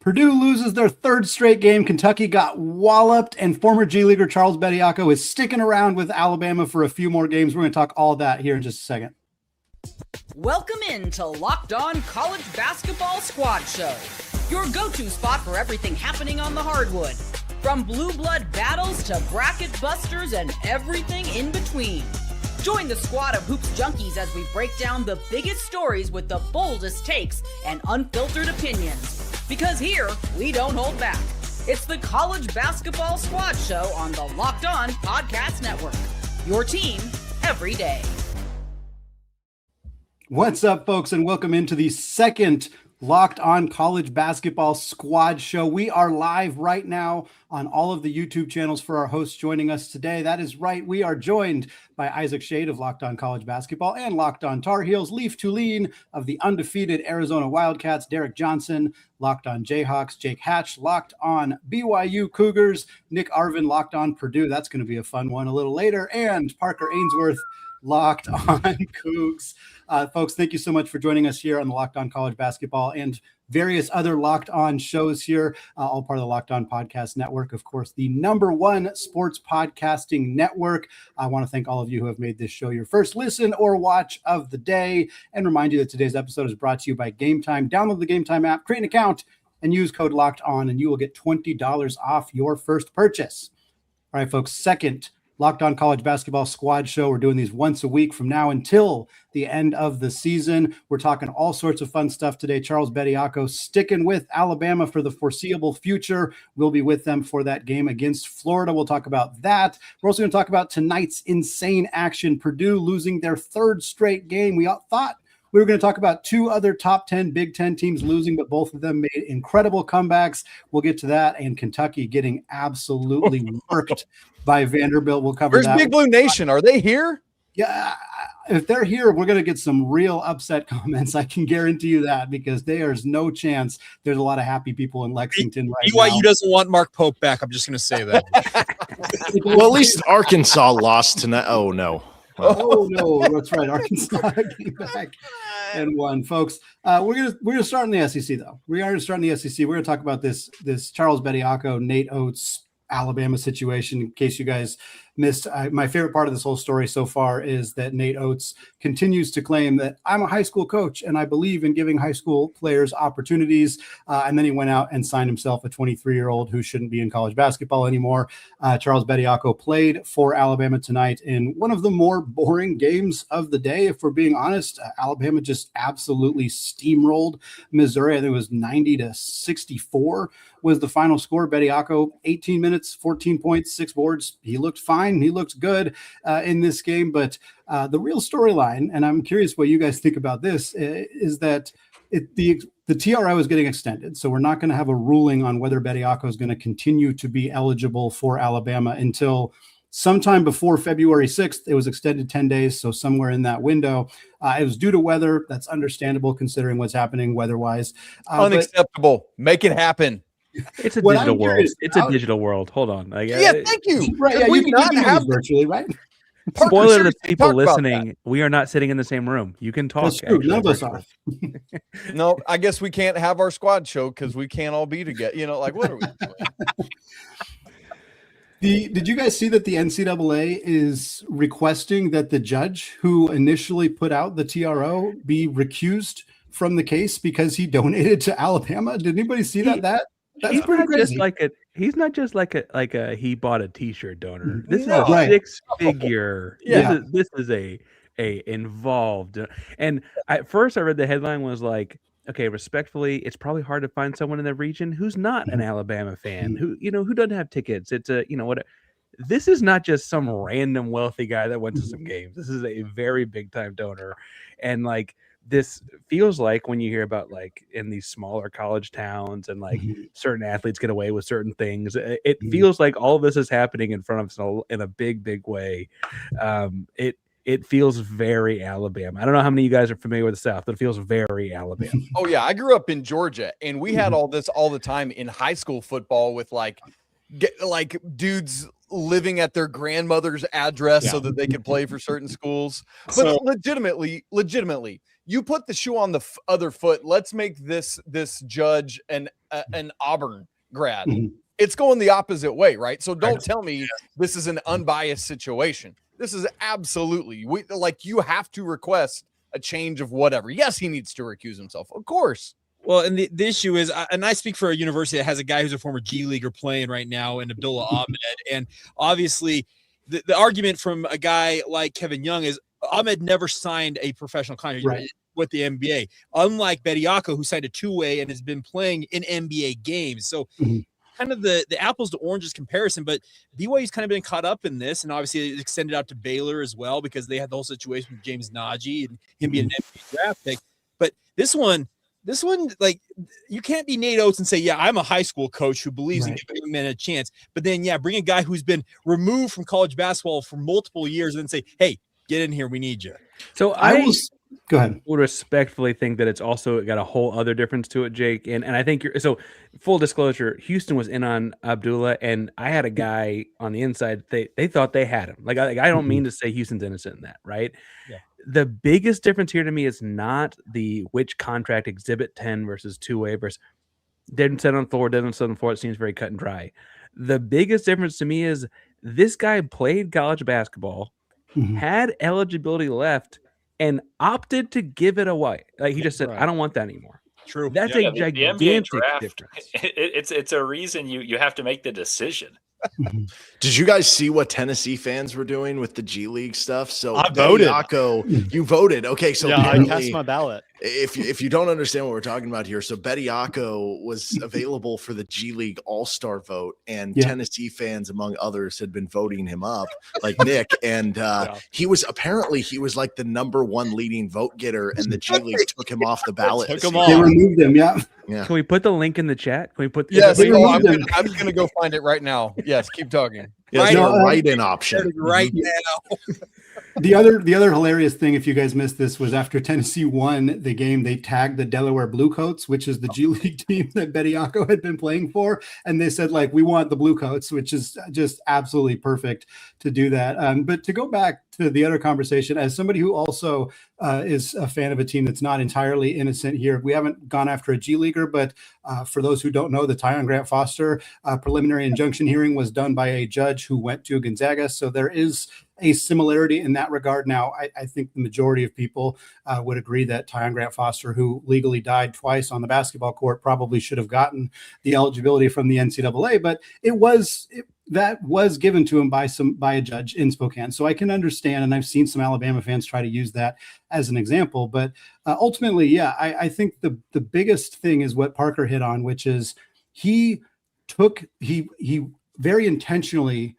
Purdue loses their third straight game. Kentucky got walloped, and former G Leaguer Charles Bediako is sticking around with Alabama for a few more games. We're going to talk all that here in just a second. Welcome in to Locked On College Basketball Squad Show, your go-to spot for everything happening on the hardwood, from blue blood battles to bracket busters and everything in between. Join the squad of hoops junkies as we break down the biggest stories with the boldest takes and unfiltered opinions. Because here, we don't hold back. It's the College Basketball Squad Show on the Locked On Podcast Network. Your team every day. What's up, folks, and welcome into the second Locked On College Basketball Squad Show. We are live right now on all of the YouTube channels for our hosts joining us today. That is right. We are joined by Isaac Shade of Locked On College Basketball and Locked On Tar Heels, Leaf Tulane of the undefeated Arizona Wildcats, Derek Johnson, Locked On Jayhawks, Jake Hatch, Locked On BYU Cougars, Nick Arvin, Locked On Purdue. That's going to be a fun one a little later. And Parker Ainsworth, Locked On Cougs. Folks, thank you so much for joining us here on the Locked On College Basketball and various other Locked On shows here, all part of the Locked On Podcast Network, of course, the #1 sports podcasting network. I want to thank all of you who have made this show your first listen or watch of the day, and remind you that today's episode is brought to you by Game Time. Download the Game Time app, create an account, and use code Locked On, and you will get $20 off your first purchase. All right, folks, second Locked On College Basketball Squad Show. We're doing these once a week from now until the end of the season. We're talking all sorts of fun stuff today. Charles Bediako sticking with Alabama for the foreseeable future. We'll be with them for that game against Florida. We'll talk about that. We're also going to talk about tonight's insane action. Purdue losing their third straight game. We all thought we were going to talk about two other top 10 Big Ten teams losing, but both of them made incredible comebacks. We'll get to that. And Kentucky getting absolutely worked by Vanderbilt. We'll cover that. Where's Big Blue Nation? Are they here? Yeah, if they're here, we're going to get some real upset comments. I can guarantee you that, because there's no chance there's a lot of happy people in Lexington right now. BYU doesn't want Mark Pope back. I'm just going to say that. Well, at least Arkansas lost tonight. Oh, no. Oh no, that's right. Arkansas came back and won, folks. We're gonna start in the SEC though. We are gonna start in the SEC. We're gonna talk about this Charles Bediako, Nate Oates Alabama situation. In case you guys missed, my favorite part of this whole story so far is that Nate Oates continues to claim that I'm a high school coach and I believe in giving high school players opportunities. And then he went out and signed himself a 23-year-old who shouldn't be in college basketball anymore. Charles Bediako played for Alabama tonight in one of the more boring games of the day. If we're being honest, Alabama just absolutely steamrolled Missouri. I think it was 90-64 was the final score. Bediako, 18 minutes, 14 points, 6 boards. He looked fine. He looked good in this game. But the real storyline, and I'm curious what you guys think about this, is that the TRO is getting extended. So we're not going to have a ruling on whether Bediako is going to continue to be eligible for Alabama until sometime before February 6th. It was extended 10 days, so somewhere in that window. It was due to weather. That's understandable considering what's happening weather-wise. Unacceptable. Make it happen. It's a digital world. It's a digital world. Hold on. Yeah, thank you. Right, yeah, you can have virtually, right? Spoiler to the people listening, we are not sitting in the same room. You can talk. That's true. None of us are. No, I guess we can't have our squad show because we can't all be together. You know, like, what are we doing? Did you guys see that the NCAA is requesting that the judge who initially put out the TRO be recused from the case because he donated to Alabama? Did anybody see that? That's pretty crazy. He's not just like a he bought a t-shirt donor. This is a six-figure. Yeah. This is a involved. And at first I read the headline was like, okay, respectfully, it's probably hard to find someone in the region who's not an Alabama fan, who doesn't have tickets. It's what. This is not just some random wealthy guy that went to some games. This is a very big time donor, and like. This feels like when you hear about like in these smaller college towns and like certain athletes get away with certain things, it feels like all of this is happening in front of us in a big, big way. It feels very Alabama. I don't know how many of you guys are familiar with the South, but it feels very Alabama. Oh yeah. I grew up in Georgia and we had all this all the time in high school football with like dudes living at their grandmother's address so that they could play for certain schools. But legitimately, you put the shoe on the other foot. Let's make this judge an Auburn grad. Mhm. It's going the opposite way, right? So don't tell me this is an unbiased situation. This is absolutely you have to request a change of whatever. Yes, he needs to recuse himself, of course. Well, and the issue is, and I speak for a university that has a guy who's a former G Leaguer playing right now in Abdullah Ahmed. And obviously the argument from a guy like Kevin Young is Ahmed never signed a professional contract with the NBA, unlike Bediako, who signed a two-way and has been playing in NBA games. So kind of the apples to oranges comparison, but BYU's kind of been caught up in this, and obviously it extended out to Baylor as well because they had the whole situation with James Najee and him being an NBA draft pick. But this one, like, you can't be Nate Oates and say, yeah, I'm a high school coach who believes in giving men a chance, but then, bring a guy who's been removed from college basketball for multiple years and then say, hey, get in here, we need you. So Go ahead. Would respectfully think that it's also got a whole other difference to it, Jake. And I think so full disclosure, Houston was in on Abdullah, and I had a guy on the inside. They thought they had him. Like I don't mean to say Houston's innocent in that, right? Yeah. The biggest difference here to me is not which contract exhibit 10 versus two-way versus didn't set on the floor, didn't set on the floor. It seems very cut and dry. The biggest difference to me is this guy played college basketball, had eligibility left, and opted to give it away. Like he just said, I don't want that anymore. True. That's a gigantic difference. It's a reason you have to make the decision. Did you guys see what Tennessee fans were doing with the G League stuff? So I voted. Bediako, you voted. Okay, so I cast my ballot. If you don't understand what we're talking about here, so Bediako was available for the G League All-Star vote, and Tennessee fans, among others, had been voting him up, like Nick, and he was like the number one leading vote getter, and the G League took him off the ballot. They removed him. Yeah. Can we put the link in the chat? Can we put? Yes. I'm going to go find it right now. Yes. Keep talking. Write-in option right now. The other hilarious thing, if you guys missed this, was after Tennessee won the game, they tagged the Delaware Bluecoats, which is the G League team that Bediako had been playing for, and they said, like, we want the Bluecoats, which is just absolutely perfect to do that. But to go back to the other conversation, as somebody who also is a fan of a team that's not entirely innocent here, we haven't gone after a G Leaguer, but for those who don't know, the Tyon Grant Foster preliminary injunction hearing was done by a judge who went to Gonzaga, so there is a similarity in that regard. Now, I think the majority of people would agree that Tyon Grant Foster, who legally died twice on the basketball court, probably should have gotten the eligibility from the NCAA, but that was given to him by a judge in Spokane. So I can understand, and I've seen some Alabama fans try to use that as an example. But ultimately, I think the biggest thing is what Parker hit on, which is he very intentionally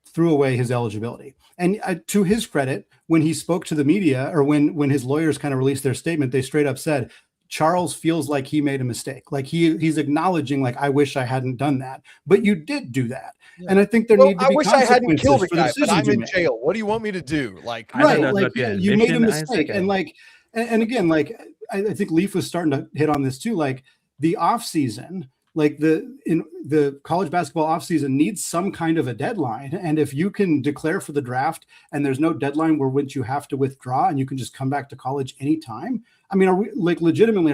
threw away his eligibility. And to his credit, when he spoke to the media, or when his lawyers kind of released their statement, they straight up said, Charles feels like he made a mistake. Like he's acknowledging, like, I wish I hadn't done that, but you did do that. Yeah. And I think there need to be consequences. I wish I hadn't killed a guy, but I'm in jail. What do you want me to do? Like, you made a mistake. And again, like, I think Leaf was starting to hit on this too. Like the off season, like the college basketball offseason needs some kind of a deadline. And if you can declare for the draft and there's no deadline where which you have to withdraw and you can just come back to college anytime. I mean, are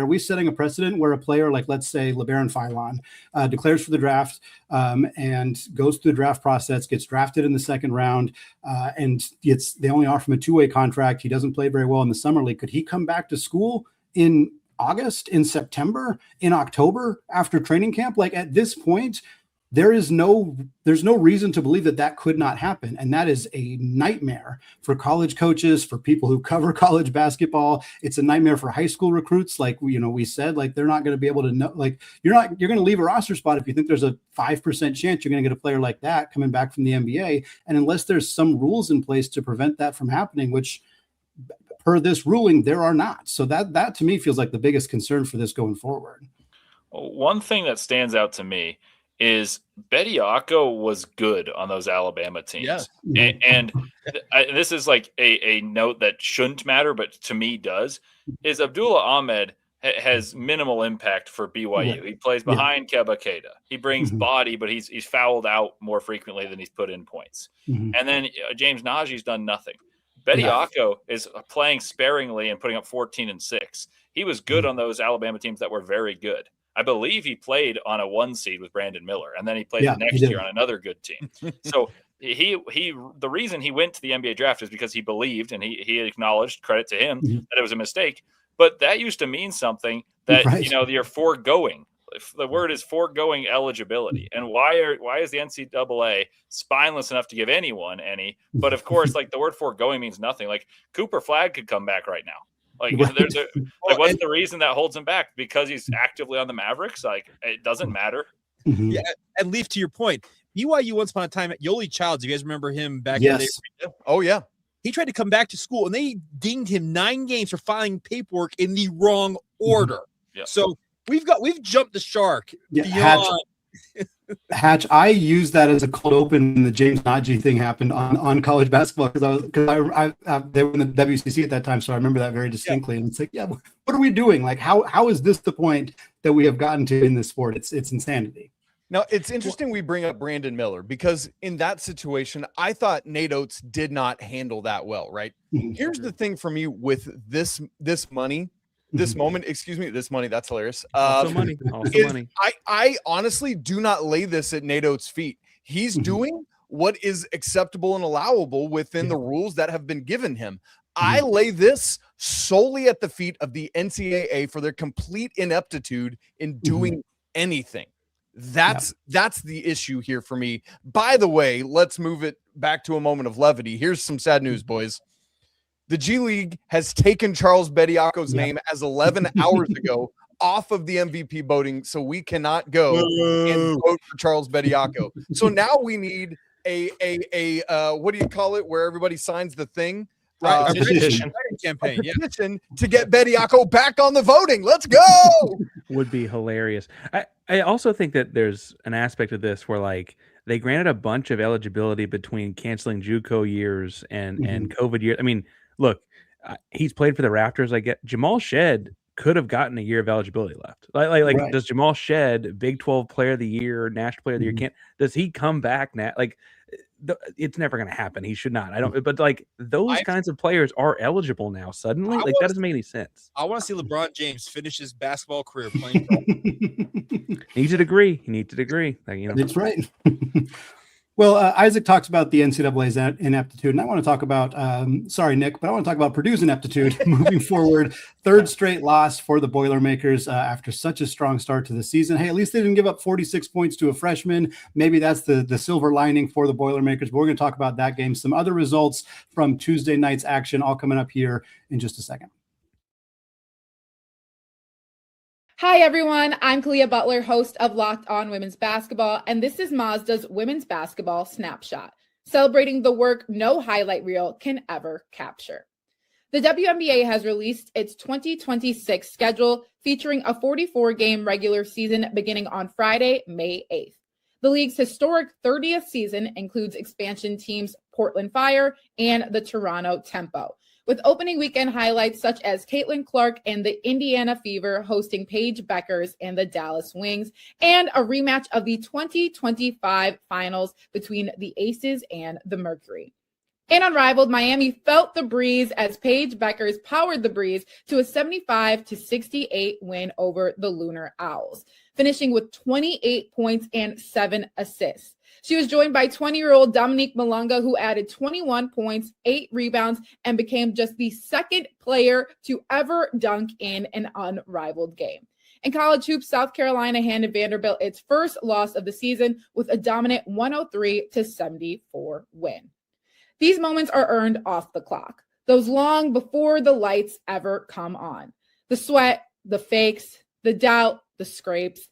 we setting a precedent where a player, like, let's say LeBaron Philon, declares for the draft and goes through the draft process, gets drafted in the second round, and they only offer him a two-way contract. He doesn't play very well in the summer league. Could he come back to school in August, in September, in October after training camp? Like, at this point, there's no reason to believe that could not happen. And that is a nightmare for college coaches, for people who cover college basketball. It's a nightmare for high school recruits. Like, we said, like, they're not going to be able to know, like, you're going to leave a roster spot if you think there's a 5% chance you're going to get a player like that coming back from the NBA. And unless there's some rules in place to prevent that from happening, which per this ruling, there are not. So that to me feels like the biggest concern for this going forward. One thing that stands out to me is Bediako was good on those Alabama teams. Yeah. And this is like a note that shouldn't matter, but to me does, is Abdullah Ahmed has minimal impact for BYU. Yeah. He plays behind Keba Keita. He brings body, but he's fouled out more frequently than he's put in points. And then James Najee's done nothing. Bediako is playing sparingly and putting up 14 and 6. He was good on those Alabama teams that were very good. I believe he played on a 1 seed with Brandon Miller, and then he played the next year on another good team. So the reason he went to the NBA draft is because he believed, and he acknowledged, credit to him, that it was a mistake. But that used to mean something that you're foregoing. If the word is foregoing eligibility. And why is the NCAA spineless enough to give anyone any? But of course, like the word foregoing means nothing. Like Cooper Flagg could come back right now. Like what's the reason that holds him back? Because he's actively on the Mavericks. Like it doesn't matter. Yeah, and Leaf, to your point, BYU once upon a time at Yoli Childs. You guys remember him back in the day? Oh yeah. He tried to come back to school, and they dinged him 9 games for filing paperwork in the wrong order. Yeah. So we've jumped the shark. Hatch, I used that as a cold open when the James Najee thing happened on college basketball because I they were in the WCC at that time, so I remember that very distinctly. And it's like, yeah, what are we doing? Like, how is this the point that we have gotten to in this sport? It's insanity. Now, it's interesting we bring up Brandon Miller because in that situation, I thought Nate Oates did not handle that well, right? Here's the thing for me with this money, this moment, this money, that's hilarious. Also money. I honestly do not lay this at Nate Oates' feet. He's doing what is acceptable and allowable within the rules that have been given him. I lay this solely at the feet of the NCAA for their complete ineptitude in doing anything. That's the issue here for me. By the way, let's move it back to a moment of levity. Here's some sad news, boys. The G League has taken Charles Bediako's name as 11 hours ago off of the MVP voting, so we cannot go and vote for Charles Bediako. So now we need a what do you call it, where everybody signs the thing? Right, petition campaign, petition to get Bediako back on the voting. Let's go. Would be hilarious. I also think that there's an aspect of this where like they granted a bunch of eligibility between canceling JUCO years and COVID years. I mean, look, he's played for the Raptors. I get Jamal Shed could have gotten a year of eligibility left. Like does Jamal Shed, Big 12 Player of the Year, National Player of the Year, does he come back now? Like it's never going to happen. He should not. But like those kinds of players are eligible now suddenly. Like that doesn't make any sense. I want to see LeBron James finish his basketball career playing. He needs to degree. Like, That's right. Well, Isaac talks about the NCAA's ineptitude, and I want to talk about, sorry, Nick, but I want to talk about Purdue's ineptitude moving forward. Third straight loss for the Boilermakers after such a strong start to the season. Hey, at least they didn't give up 46 points to a freshman. Maybe that's the silver lining for the Boilermakers, but we're going to talk about that game. Some other results from Tuesday night's action, all coming up here in just a second. Hi, everyone. I'm Kalia Butler, host of Locked On Women's Basketball, and this is Mazda's Women's Basketball Snapshot, celebrating the work no highlight reel can ever capture. The WNBA has released its 2026 schedule featuring a 44-game regular season beginning on Friday, May 8th. The league's historic 30th season includes expansion teams Portland Fire and the Toronto Tempo, with opening weekend highlights such as Caitlin Clark and the Indiana Fever hosting Paige Beckers and the Dallas Wings, and a rematch of the 2025 finals between the Aces and the Mercury. And unrivaled, Miami felt the breeze as Paige Beckers powered the breeze to a 75-68 win over the Lunar Owls, finishing with 28 points and 7 assists. She was joined by 20-year-old Dominique Malunga, who added 21 points, 8 rebounds, and became just the second player to ever dunk in an unrivaled game. In college hoops, South Carolina handed Vanderbilt its first loss of the season with a dominant 103-74 win. These moments are earned off the clock, those long before the lights ever come on. The sweat, the fakes, the doubt, the scrapes,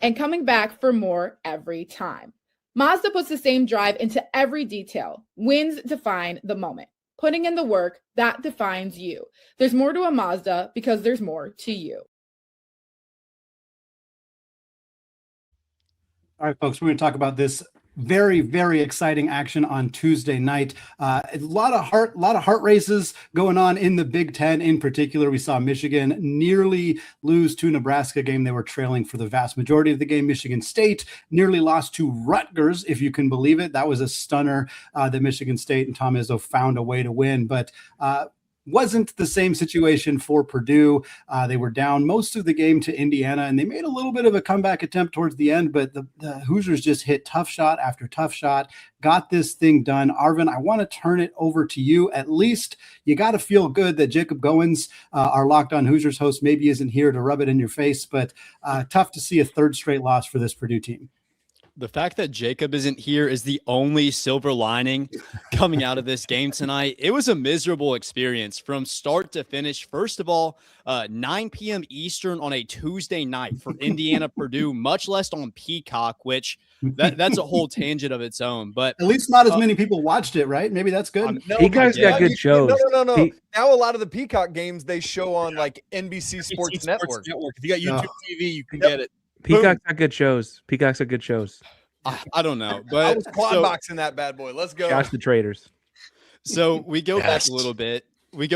and coming back for more every time. Mazda puts the same drive into every detail. Wins define the moment. Putting in the work, that defines you. There's more to a Mazda because there's more to you. All right, folks, we're going to talk about this Very, very exciting action on Tuesday night. A lot of heart races going on in the Big Ten. In particular, we saw Michigan nearly lose to Nebraska game. They were trailing for the vast majority of the game. Michigan State nearly lost to Rutgers, if you can believe it. That was a stunner that Michigan State and Tom Izzo found a way to win. But wasn't the same situation for Purdue. They were down most of the game to Indiana, and they made a little bit of a comeback attempt towards the end, but the Hoosiers just hit tough shot after tough shot, got this thing done. Arvin, I want to turn it over to you. At least you got to feel good that Jacob Goins, our Locked On Hoosiers host, maybe isn't here to rub it in your face, but tough to see a third straight loss for this Purdue team. The fact that Jacob isn't here is the only silver lining coming out of this game tonight. It was a miserable experience from start to finish. First of all, 9 p.m. Eastern on a Tuesday night for Indiana Purdue, much less on Peacock, which that's a whole tangent of its own. But at least not as many people watched it, right? Maybe that's good. No, Peacock's got good shows. No. Now a lot of the Peacock games they show on like NBC Sports Network. If you got YouTube TV, you can get it. Peacock's got good shows. I don't know, but I was quad boxing that bad boy. Let's go. Josh the Traders. So we go back a little bit. You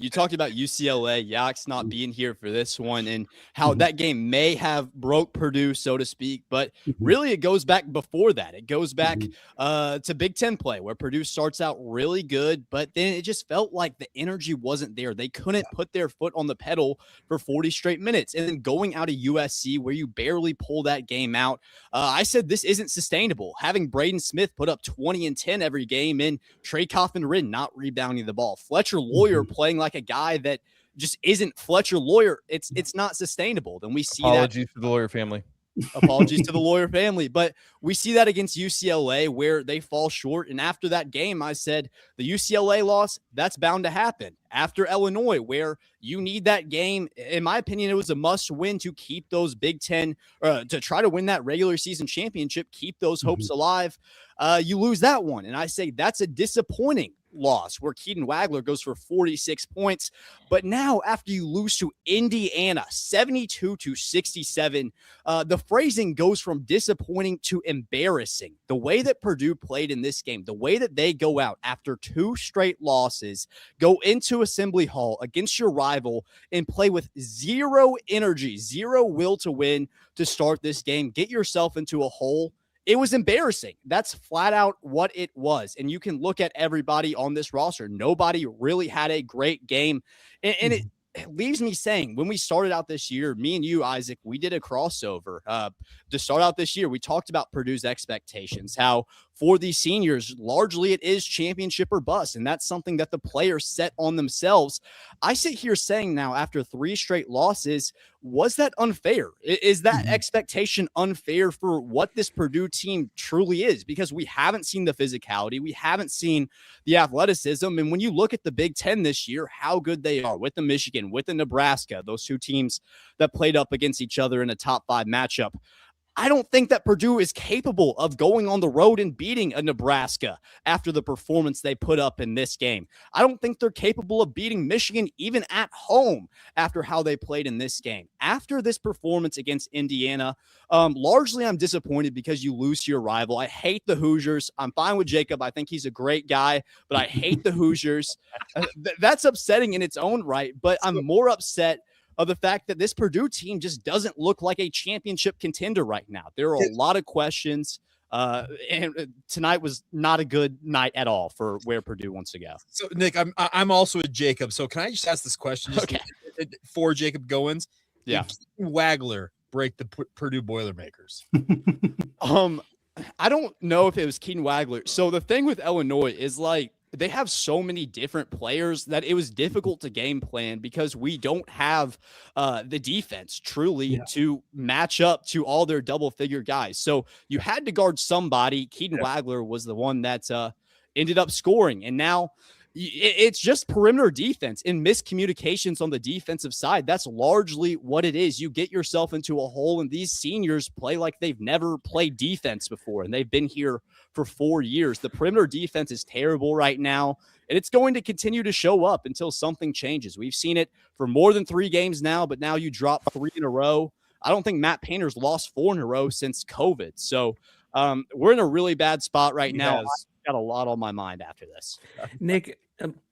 talked about UCLA, Yax not being here for this one and how that game may have broke Purdue, so to speak. But really, it goes back before that. It goes back to Big Ten play where Purdue starts out really good, but then it just felt like the energy wasn't there. They couldn't put their foot on the pedal for 40 straight minutes. And then going out of USC where you barely pull that game out, I said this isn't sustainable. Having Braden Smith put up 20 and 10 every game and Trey Coffin-Ridden not rebounding the ball. Fletcher Lawyer playing like a guy that just isn't Fletcher Lawyer. It's not sustainable. Then we see Apologies to the Lawyer family. Apologies to the Lawyer family. But we see that against UCLA where they fall short. And after that game, I said the UCLA loss, that's bound to happen. After Illinois, where you need that game, in my opinion, it was a must win to keep those Big Ten, to try to win that regular season championship, keep those hopes alive. You lose that one. And I say that's a disappointing loss where Keaton Wagler goes for 46 points. But now after you lose to Indiana 72-67, the phrasing goes from disappointing to embarrassing. The way that Purdue played in this game, the way that they go out after 2 straight losses, go into Assembly Hall against your rival and play with zero energy, zero will to win to start this game, get yourself into a hole. It was embarrassing. That's flat out what it was. And you can look at everybody on this roster. Nobody really had a great game. And it leaves me saying, when we started out this year, me and you, Isaac, we did a crossover. To start out this year, we talked about Purdue's expectations, how for these seniors, largely it is championship or bust. And that's something that the players set on themselves. I sit here saying now, after 3 straight losses, was that unfair? Is that expectation unfair for what this Purdue team truly is? Because we haven't seen the physicality. We haven't seen the athleticism. And when you look at the Big Ten this year, how good they are with the Michigan, with the Nebraska, those 2 teams that played up against each other in a top 5 matchup, I don't think that Purdue is capable of going on the road and beating a Nebraska after the performance they put up in this game. I don't think they're capable of beating Michigan even at home after how they played in this game. After this performance against Indiana, largely I'm disappointed because you lose to your rival. I hate the Hoosiers. I'm fine with Jacob. I think he's a great guy, but I hate the Hoosiers. That's upsetting in its own right, but I'm more upset of the fact that this Purdue team just doesn't look like a championship contender right now. There are a lot of questions, and tonight was not a good night at all for where Purdue wants to go. So, Nick, I'm also with Jacob. So, can I just ask this question for Jacob Goins? Yeah, Wagler break the Purdue Boilermakers. I don't know if it was Keaton Wagler. So the thing with Illinois is like, they have so many different players that it was difficult to game plan because we don't have the defense truly to match up to all their double-figure guys. So you had to guard somebody. Keaton Wagler was the one that ended up scoring. And now it's just perimeter defense and miscommunications on the defensive side. That's largely what it is. You get yourself into a hole, and these seniors play like they've never played defense before, and they've been here for 4 years. The perimeter defense is terrible right now, and it's going to continue to show up until something changes. We've seen it for more than 3 games now, but now you drop 3 in a row. I don't think Matt Painter's lost 4 in a row since COVID. So We're in a really bad spot right now. Yes. I've got a lot on my mind after this. Nick,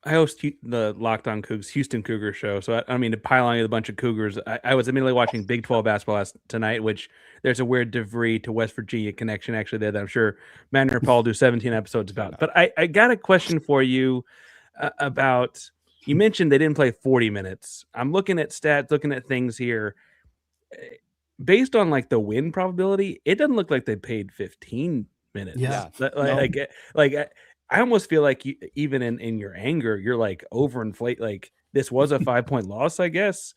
I host the Locked On Cougs Houston Cougar show, so I don't mean to pile on you with a bunch of Cougars. I was immediately watching Big 12 basketball tonight, which there's a weird DeVry to West Virginia connection actually there that I'm sure Matt and Paul will do 17 episodes about. But I got a question for you about, you mentioned they didn't play 40 minutes. I'm looking at stats, looking at things here. Based on like the win probability, it doesn't look like they played 15 minutes. Yeah. I almost feel like even in your anger, you're like overinflate. Like this was a 5-point loss, I guess.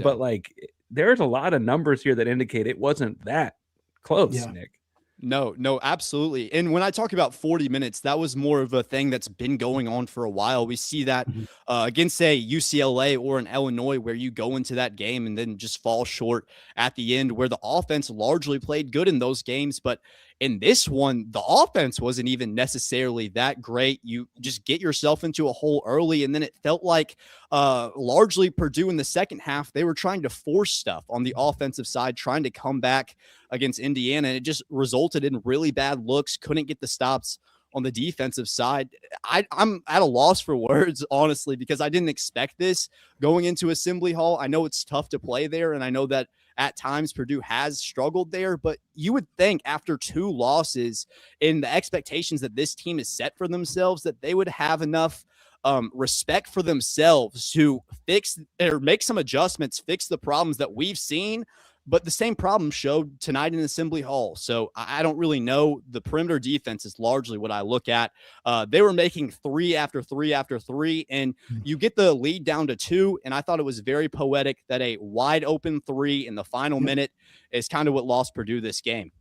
But like there's a lot of numbers here that indicate it wasn't that close, Nick. No, absolutely. And when I talk about 40 minutes, that was more of a thing that's been going on for a while. We see that against, say, UCLA or an Illinois, where you go into that game and then just fall short at the end, where the offense largely played good in those games. But in this one, the offense wasn't even necessarily that great. You just get yourself into a hole early, and then it felt like largely Purdue in the second half, they were trying to force stuff on the offensive side, trying to come back against Indiana. And it just resulted in really bad looks, couldn't get the stops on the defensive side. I'm at a loss for words, honestly, because I didn't expect this going into Assembly Hall. I know it's tough to play there, and I know that at times Purdue has struggled there, but you would think after 2 losses in the expectations that this team has set for themselves, that they would have enough respect for themselves to fix or make some adjustments, fix the problems that we've seen. But the same problem showed tonight in Assembly Hall. So I don't really know. The perimeter defense is largely what I look at. They were making 3 after 3 after 3, and you get the lead down to 2. And I thought it was very poetic that a wide open 3 in the final minute is kind of what lost Purdue this game.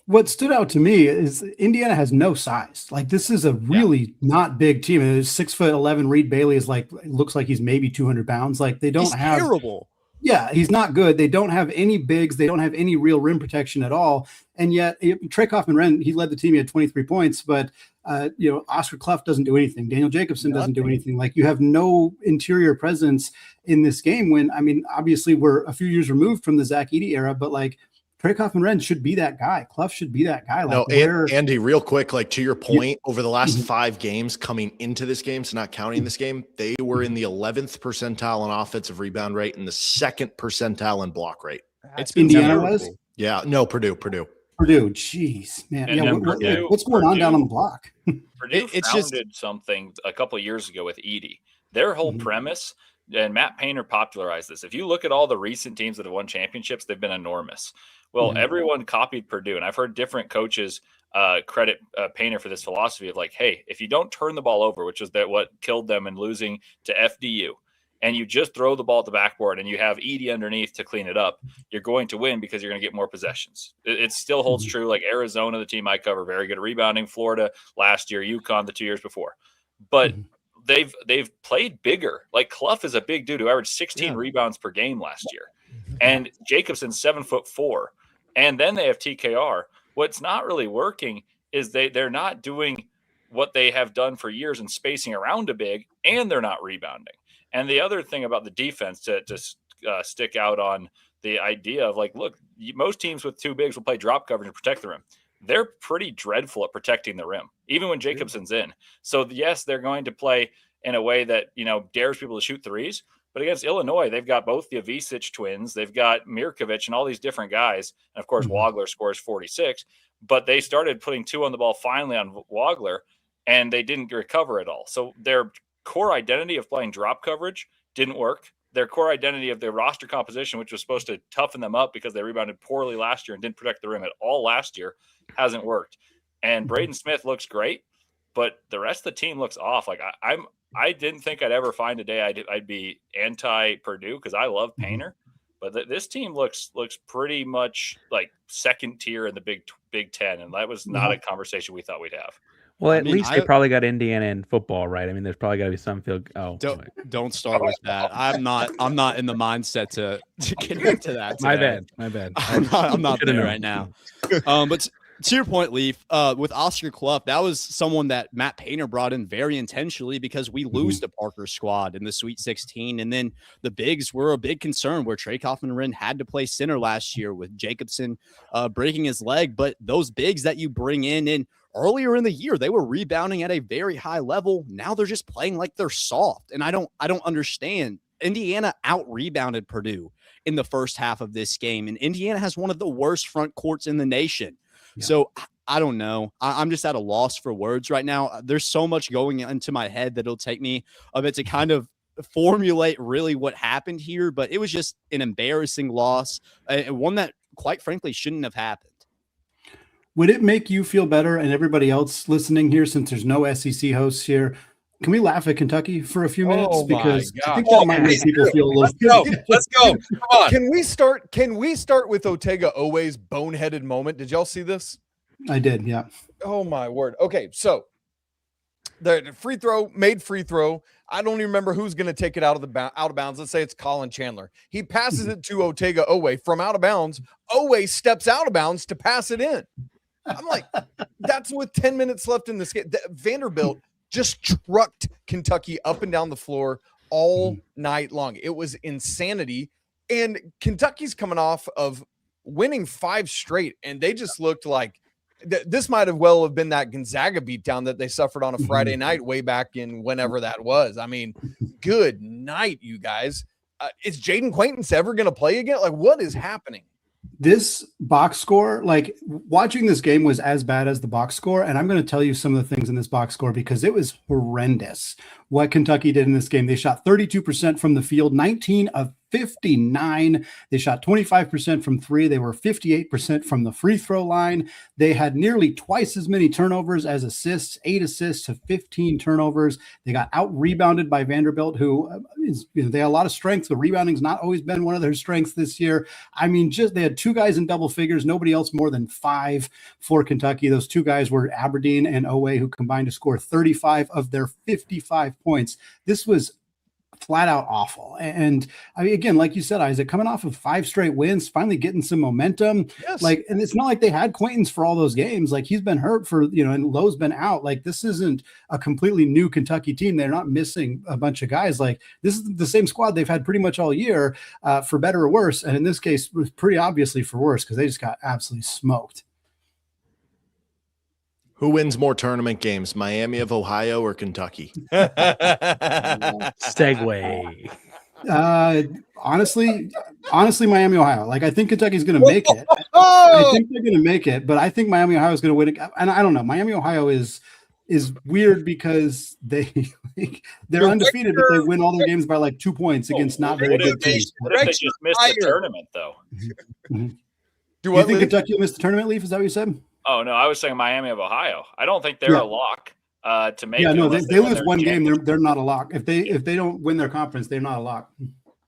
What stood out to me is Indiana has no size. Like, this is a really not big team. And 6'11" Reed Bailey is like, looks like he's maybe 200 pounds. Like, they don't have terrible. Yeah, he's not good. They don't have any bigs. They don't have any real rim protection at all. And yet, Trey Kaufman-Renn, he led the team. He had 23 points. But, Oscar Clough doesn't do anything. Daniel Jacobson doesn't do anything. Like, you have no interior presence in this game when, I mean, obviously we're a few years removed from the Zach Edey era, but, like, Trey Kaufman-Renn should be that guy. Clough should be that guy. Like, Andy, real quick, like to your point, over the last 5 games coming into this game, so not counting this game, they were in the 11th percentile in offensive rebound rate and the 2nd percentile in block rate. It's been Indiana was? Yeah, no, Purdue. Purdue, jeez, man. What's going on down on the block? Purdue founded something a couple of years ago with Edey. Their whole premise, and Matt Painter popularized this. If you look at all the recent teams that have won championships, they've been enormous. Well, everyone copied Purdue, and I've heard different coaches credit Painter for this philosophy of like, hey, if you don't turn the ball over, which is what killed them in losing to FDU, and you just throw the ball at the backboard and you have Edey underneath to clean it up, you're going to win because you're going to get more possessions. It still holds true. Like Arizona, the team I cover, very good at rebounding. Florida last year, UConn the 2 years before. But they've played bigger. Like Clough is a big dude who averaged 16 rebounds per game last year. And Jacobson's 7'4". And then they have TKR. What's not really working is they're not doing what they have done for years in spacing around a big, and they're not rebounding. And the other thing about the defense to stick out on the idea of like, look, most teams with 2 bigs will play drop coverage and protect the rim. They're pretty dreadful at protecting the rim, even when Jacobson's in. So yes, they're going to play in a way that, dares people to shoot threes. But against Illinois, they've got both the Avicic twins. They've got Mirkovic and all these different guys. And, of course, Wagler scores 46. But they started putting 2 on the ball finally on Wagler, and they didn't recover at all. So their core identity of playing drop coverage didn't work. Their core identity of their roster composition, which was supposed to toughen them up because they rebounded poorly last year and didn't protect the rim at all last year, hasn't worked. And Braden Smith looks great, but the rest of the team looks off. Like I didn't think I'd ever find a day I'd be anti-Purdue because I love Painter, but this team looks pretty much like second tier in the Big Ten, and that was not a conversation we thought we't have. Well, at least they probably got Indiana in football, right? I mean, there's probably got to be some field. Oh, don't start with that. I'm not in the mindset to get into that today. My bad. I'm not there right now. But To your point, Leaf, with Oscar Clough, that was someone that Matt Painter brought in very intentionally because we lose to Parker's squad in the Sweet 16. And then the bigs were a big concern where Trey Kaufman-Wren had to play center last year with Jacobson breaking his leg. But those bigs that you bring in earlier in the year, they were rebounding at a very high level. Now they're just playing like they're soft. And I don't understand. Indiana out-rebounded Purdue in the first half of this game. And Indiana has one of the worst front courts in the nation. Yeah. So I don't know. I'm just at a loss for words right now. There's so much going into my head that it'll take me a bit to kind of formulate really what happened here. But it was just an embarrassing loss, one that, quite frankly, shouldn't have happened. Would it make you feel better and everybody else listening here, since there's no SEC hosts here? Can we laugh at Kentucky for a few minutes? Because I think that might make people feel a little. Let's go. Come on. Can we start with Otega Owe's boneheaded moment? Did y'all see this? I did, yeah. Oh my word. Okay, so the free throw. I don't even remember who's going to take it out of bounds. Let's say it's Colin Chandler. He passes it to Otega Owe from out of bounds. Owe steps out of bounds to pass it in. I'm like, that's with 10 minutes left in this game. Vanderbilt just trucked Kentucky up and down the floor all night long. It was insanity. And Kentucky's coming off of winning 5 straight, and they just looked like this might have been that Gonzaga beatdown that they suffered on a Friday night way back in whenever that was. I mean, good night, you guys. Is Jaden Quaintance ever going to play again? Like, what is happening? This box score, like watching this game was as bad as the box score. And I'm going to tell you some of the things in this box score because it was horrendous what Kentucky did in this game. They shot 32% from the field, 19 of 59. They shot 25% from 3. They were 58% from the free throw line. They had nearly twice as many turnovers as assists, 8 assists to 15 turnovers. They got out rebounded by Vanderbilt, who they had a lot of strength. The rebounding's not always been one of their strengths this year. I mean, they had 2 guys in double figures, nobody else more than 5 for Kentucky. Those 2 guys were Aberdeen and Owe, who combined to score 35 of their 55 points. This was flat out awful. And I mean, again, like you said, Isaac, coming off of 5 straight wins, finally getting some momentum. Yes. Like, and it's not like they had Quaintance for all those games. Like, he's been hurt for, and Lowe's been out. Like, this isn't a completely new Kentucky team. They're not missing a bunch of guys. Like, this is the same squad they've had pretty much all year, for better or worse. And in this case, it was pretty obviously for worse because they just got absolutely smoked. Who wins more tournament games, Miami of Ohio or Kentucky? Segue. Honestly, Miami, Ohio. Like, I think Kentucky's going to make it. I think they're going to make it, but I think Miami, Ohio is going to win it. And I don't know. Miami, Ohio is weird because they're undefeated, but they win all their games by like 2 points against not very good teams. What if they just missed the tournament, though? Do you think Kentucky will miss the tournament, Leaf? Is that what you said? Oh, no, I was saying Miami of Ohio. I don't think they're a lock to make it. Yeah, no, they lose one game. They're not a lock. If they don't win their conference, they're not a lock.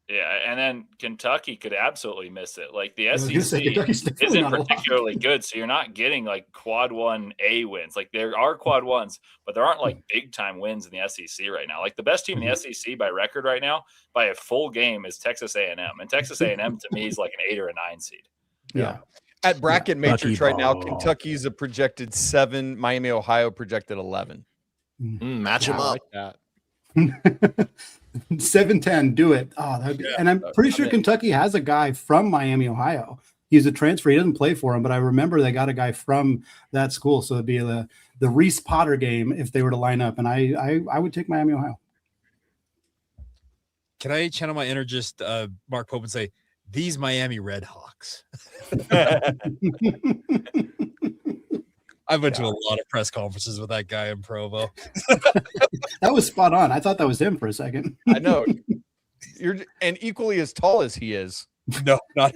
Yeah, and then Kentucky could absolutely miss it. Like, the SEC isn't particularly good, so you're not getting like quad 1A wins. Like, there are quad 1s, but there aren't like big time wins in the SEC right now. Like, the best team in the SEC by record right now, by a full game, is Texas A&M, and Texas A&M to me is like an 8 or a 9 seed. Yeah. At bracket matrix right now, Kentucky's a projected 7, Miami, Ohio projected 11. Match them up. Like 7-10, do it. And I'm pretty sure Kentucky has a guy from Miami, Ohio. He's a transfer. He doesn't play for him, but I remember they got a guy from that school. So it'd be the Reese Potter game if they were to line up. And I would take Miami, Ohio. Can I channel my inner just Mark Pope and say, these Miami Red Hawks? I've been to a lot of press conferences with that guy in Provo. That was spot on. I thought that was him for a second. I know. You're and equally as tall as he is. No, not.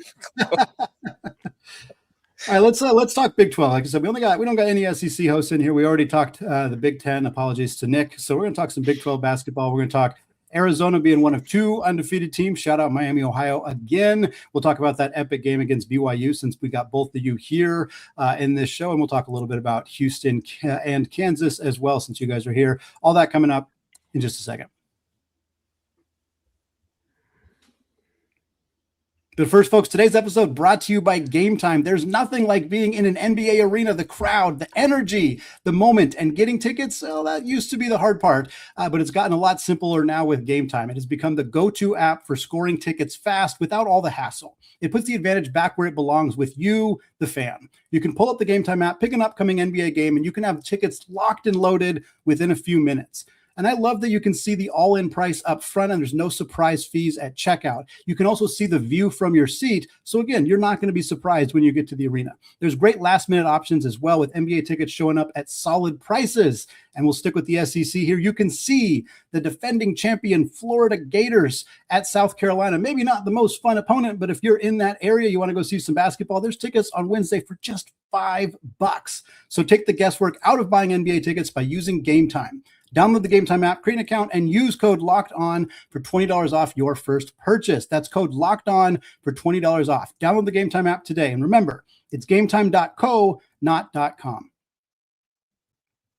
All right, let's talk Big 12. Like I said, we don't got any SEC hosts in here. We already talked the Big 10. Apologies to Nick. So we're going to talk some Big 12 basketball. We're going to talk Arizona being one of 2 undefeated teams. Shout out Miami, Ohio again. We'll talk about that epic game against BYU since we got both of you here in this show. And we'll talk a little bit about Houston and Kansas as well since you guys are here. All that coming up in just a second. But first, folks, today's episode brought to you by Game Time. There's nothing like being in an NBA arena, the crowd, the energy, the moment, and getting tickets. Well, that used to be the hard part, but it's gotten a lot simpler now with Game Time. It has become the go-to app for scoring tickets fast without all the hassle. It puts the advantage back where it belongs with you, the fan. You can pull up the Game Time app, pick an upcoming NBA game, and you can have tickets locked and loaded within a few minutes. And I love that you can see the all-in price up front and there's no surprise fees at checkout. You can also see the view from your seat. So again, you're not going to be surprised when you get to the arena. There's great last-minute options as well with NBA tickets showing up at solid prices. And we'll stick with the SEC here. You can see the defending champion Florida Gators at South Carolina. Maybe not the most fun opponent, but if you're in that area, you want to go see some basketball, there's tickets on Wednesday for just $5. So take the guesswork out of buying NBA tickets by using Game Time. Download the Game Time app, create an account, and use code LOCKEDON for $20 off your first purchase. That's code LOCKEDON for $20 off. Download the Game Time app today. And remember, it's gametime.co, not .com.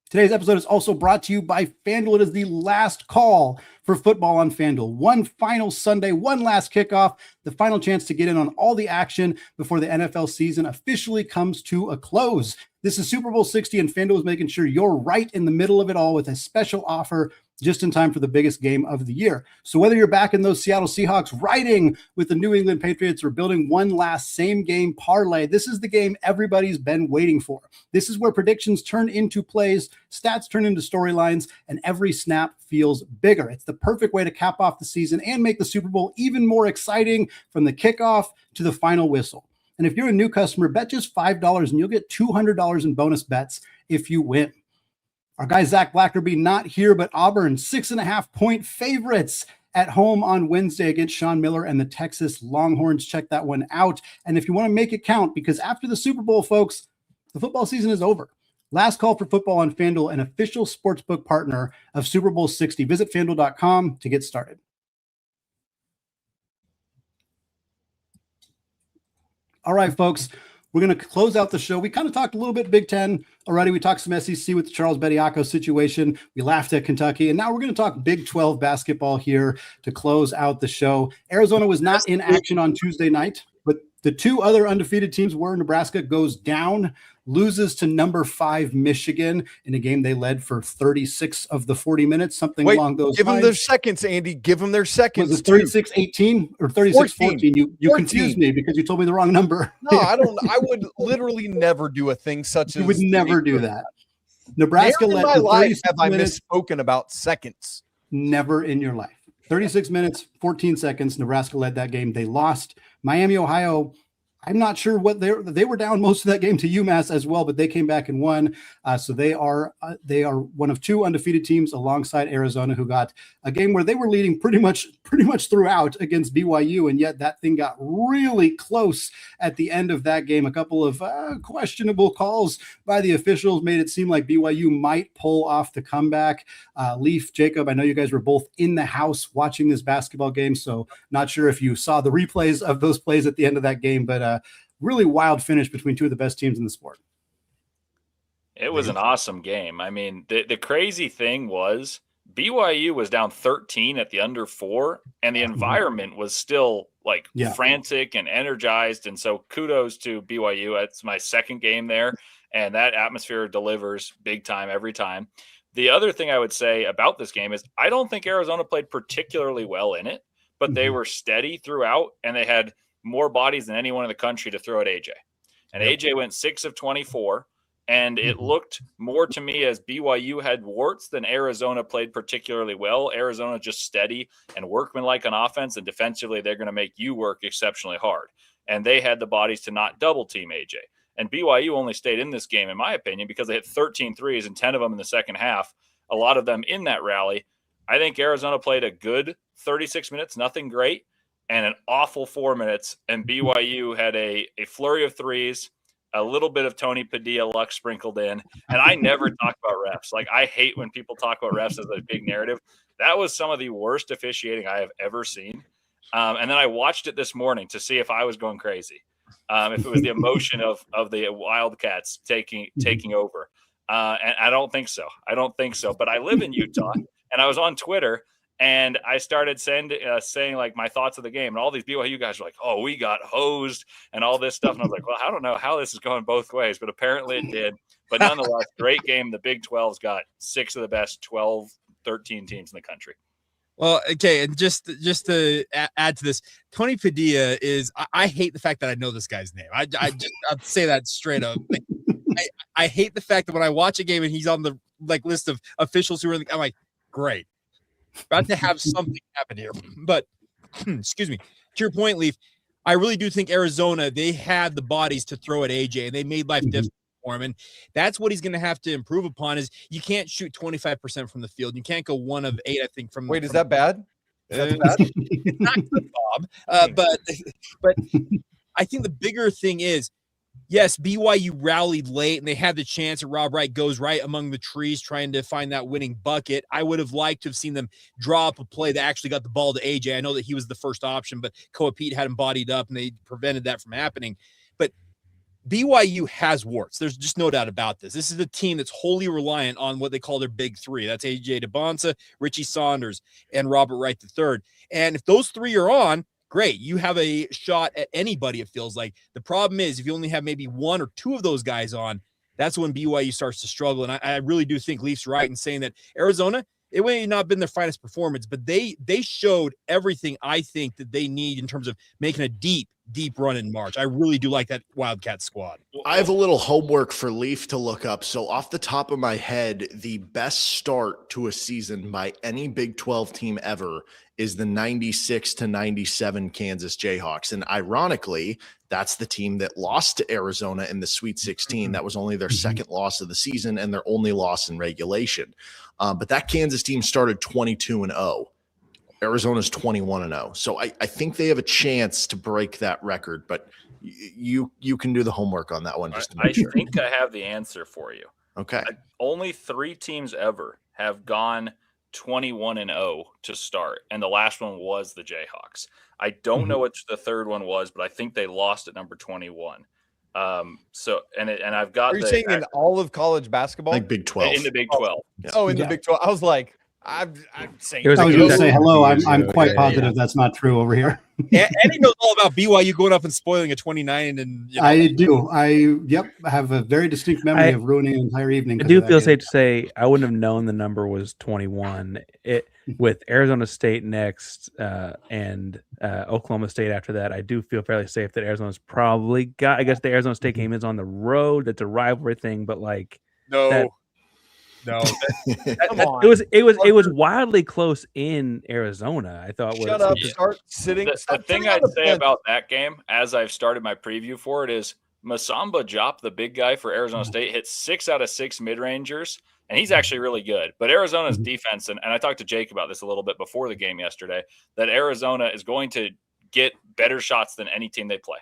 Today's episode is also brought to you by FanDuel. It is the last call for football on FanDuel. One final Sunday, one last kickoff, the final chance to get in on all the action before the NFL season officially comes to a close. This is Super Bowl 60, and FanDuel is making sure you're right in the middle of it all with a special offer just in time for the biggest game of the year. So whether you're back in those Seattle Seahawks riding with the New England Patriots or building one last same game parlay, this is the game everybody's been waiting for. This is where predictions turn into plays, stats turn into storylines, and every snap feels bigger. It's the perfect way to cap off the season and make the Super Bowl even more exciting from the kickoff to the final whistle. And if you're a new customer, bet just $5 and you'll get $200 in bonus bets if you win. Our guy Zach Blackerby not here, but Auburn 6.5-point favorites at home on Wednesday against Sean Miller and the Texas Longhorns. Check that one out. And if you want to make it count, because after the Super Bowl, folks, the football season is over. Last call for football on FanDuel, an official sportsbook partner of Super Bowl 60. Visit FanDuel.com to get started. All right, folks, we're going to close out the show. We kind of talked a little bit Big Ten already. We talked some SEC with the Charles Bediako situation. We laughed at Kentucky. And now we're going to talk Big 12 basketball here to close out the show. Arizona was not in action on Tuesday night, but the two other undefeated teams were. Nebraska goes down, loses to number 5 Michigan in a game they led for 36 of the 40 minutes, something along those lines. Give them their seconds, Andy. Give them their seconds. Was it 36-18 or 36-14? You confused me because you told me the wrong number. No, I don't. I would literally never do a thing such as you would never do that. Nebraska led my for life 36 have I minutes. misspoken about seconds? Never in your life. 36 minutes, 14 seconds. Nebraska led that game. They lost. Miami, Ohio, I'm not sure what they were down most of that game to UMass as well, but they came back and won. So they are one of two undefeated teams alongside Arizona, who got a game where they were leading pretty much throughout against BYU, and yet that thing got really close at the end of that game. A couple of questionable calls by the officials made it seem like BYU might pull off the comeback. Leaf, Jacob, I know you guys were both in the house watching this basketball game, so not sure if you saw the replays of those plays at the end of that game, but really wild finish between two of the best teams in the sport. It was an awesome game. I mean, the crazy thing was BYU was down 13 at the under 4, and the environment was still frantic and energized. And so kudos to BYU. It's my second game there, and that atmosphere delivers big time every time. The other thing I would say about this game is I don't think Arizona played particularly well in it, but they were steady throughout, and they had more bodies than anyone in the country to throw at AJ. And AJ went 6 of 24. And it looked more to me as BYU had warts than Arizona played particularly well. Arizona just steady and workmanlike on offense, and defensively they're going to make you work exceptionally hard. And they had the bodies to not double team AJ. And BYU only stayed in this game, in my opinion, because they hit 13 threes and 10 of them in the second half, a lot of them in that rally. I think Arizona played a good 36 minutes, nothing great, and an awful 4 minutes. And BYU had a flurry of threes, a little bit of Tony Padilla luck sprinkled in. And I never talk about refs. Like, I hate when people talk about refs as a big narrative. That was some of the worst officiating I have ever seen. And then I watched it this morning to see if I was going crazy. If it was the emotion of the Wildcats taking over. And I don't think so. But I live in Utah, and I was on Twitter, And I started saying like my thoughts of the game, and all these BYU guys were like, "Oh, we got hosed," and all this stuff. And I was like, "Well, I don't know how this is going both ways, but apparently it did." But nonetheless, great game. The Big 12's got 6 of the best 12, 13 teams in the country. Well, okay, and just to add to this, Tony Padilla is. I hate the fact that I know this guy's name. I'll say that straight up. Like, I hate the fact that when I watch a game and he's on the list of officials who are, I'm like, great. About to have something happen here. But excuse me. To your point, Leaf, I really do think Arizona, they had the bodies to throw at AJ, and they made life difficult for him. And that's what he's going to have to improve upon is you can't shoot 25% from the field. You can't go 1 of 8, I think, from Wait, is that bad? It's not good, Bob. But I think the bigger thing is, yes, BYU rallied late and they had the chance, and Rob Wright goes right among the trees trying to find that winning bucket. I would have liked to have seen them draw up a play that actually got the ball to AJ. I know that he was the first option, but Koa Pete had him bodied up and they prevented that from happening. But BYU has warts. There's just no doubt about this. This is a team that's wholly reliant on what they call their big 3. That's AJ DeBonsa, Richie Saunders, and Robert Wright III. And if those 3 are on, great. You have a shot at anybody, it feels like. The problem is if you only have maybe 1 or 2 of those guys on, that's when BYU starts to struggle. And I really do think Leaf's right in saying that Arizona, it may not have been their finest performance, but they showed everything I think that they need in terms of making a deep run in March. I really do like that Wildcat squad. I have a little homework for Leaf to look up. So off the top of my head, the best start to a season by any Big 12 team ever is the 96-97 Kansas Jayhawks. And ironically, that's the team that lost to Arizona in the Sweet 16. That was only their second loss of the season and their only loss in regulation. But that Kansas team started 22-0. Arizona's 21-0. So I think they have a chance to break that record, but you can do the homework on that one. Just to make sure. Think I have the answer for you. Okay. Only 3 teams ever have gone 21-0 to start, and the last one was the Jayhawks. I don't know which the third one was, but I think they lost at number 21. So I've got. Are you saying in all of college basketball? Like Big 12. In the Big 12. Yeah. Oh, in the Big 12. I was like, I'm saying. I was going to say hello. I'm quite positive that's not true over here. And he knows all about BYU going up and spoiling a 29. And I do. I have a very distinct memory of ruining an entire evening. I do feel safe to say I wouldn't have known the number was 21. With Arizona State next and Oklahoma State after that, I do feel fairly safe that Arizona's probably got. I guess the Arizona State game is on the road. That's a rivalry thing, but like no. It was wildly close in Arizona. I thought. Shut up! Start sitting. The thing I'd say about that game, as I've started my preview for it, is Masamba Diop, the big guy for Arizona State, hit 6 out of 6 mid-rangers, and he's actually really good. But Arizona's defense, and I talked to Jake about this a little bit before the game yesterday, that Arizona is going to get better shots than any team they play.